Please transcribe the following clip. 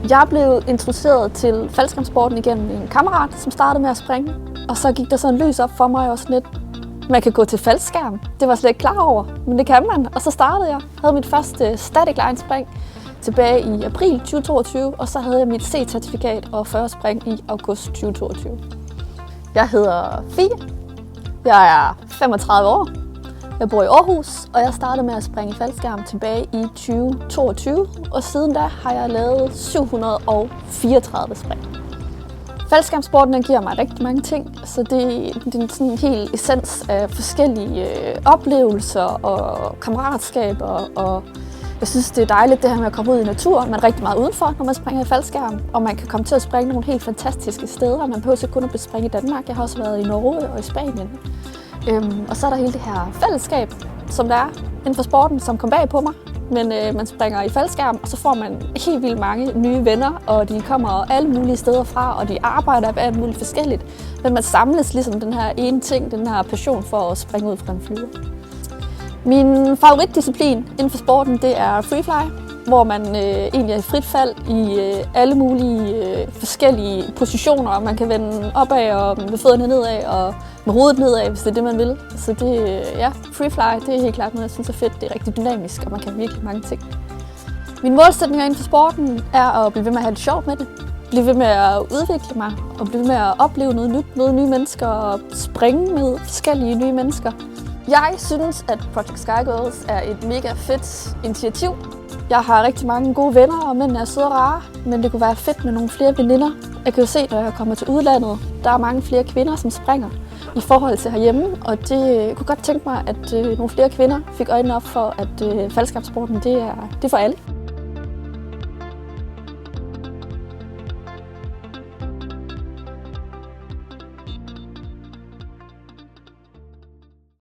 Jeg blev introduceret til faldskærmssporten igennem en kammerat, som startede med at springe. Og så gik der sådan en lys op for mig også lidt. Man kan gå til faldskærm. Det var jeg slet ikke klar over, men det kan man. Og så startede jeg. Jeg havde mit første static line spring tilbage i april 2022, og så havde jeg mit C-certifikat og første spring i august 2022. Jeg hedder Fie. Jeg er 35 år. Jeg bor i Aarhus, og jeg startede med at springe i faldskærm tilbage i 2022, og siden da har jeg lavet 734 spring. Faldskærmssporten giver mig rigtig mange ting, så det er sådan en hel essens af forskellige oplevelser og kammeratskaber, og jeg synes, det er dejligt det her med at komme ud i naturen. Man er rigtig meget udenfor, når man springer i faldskærm, og man kan komme til at springe nogle helt fantastiske steder. Man behøver ikke kun at springe i Danmark. Jeg har også været i Norge og i Spanien. Og så er der hele det her fællesskab, som der er inden for sporten, som kom bag på mig. Men man springer i faldskærm, og så får man helt vildt mange nye venner, og de kommer alle mulige steder fra, og de arbejder af alt muligt forskelligt. Men man samles ligesom den her ene ting, den her passion for at springe ud fra en flyver. Min favoritdisciplin inden for sporten, det er freefly, hvor man egentlig er i frit fald i alle mulige forskellige positioner. Man kan vende opad og med fødderne nedad og med hovedet nedad, hvis det er det, man vil. Så det, freefly, det er helt klart noget, jeg synes er fedt. Det er rigtig dynamisk, og man kan virkelig mange ting. Mine målsætninger inden for sporten er at blive ved med at have det sjovt med det. Blive ved med at udvikle mig og blive ved med at opleve noget nyt, møde nye mennesker og springe med forskellige nye mennesker. Jeg synes, at Project Sky Girls er et mega fedt initiativ. Jeg har rigtig mange gode venner, og mændene er søde og rare, men det kunne være fedt med nogle flere veninder. Jeg kan jo se, når jeg kommer til udlandet, der er mange flere kvinder, som springer i forhold til herhjemme, og det kunne godt tænke mig, at nogle flere kvinder fik øjnene op for, at faldskærmssporten det er for alle.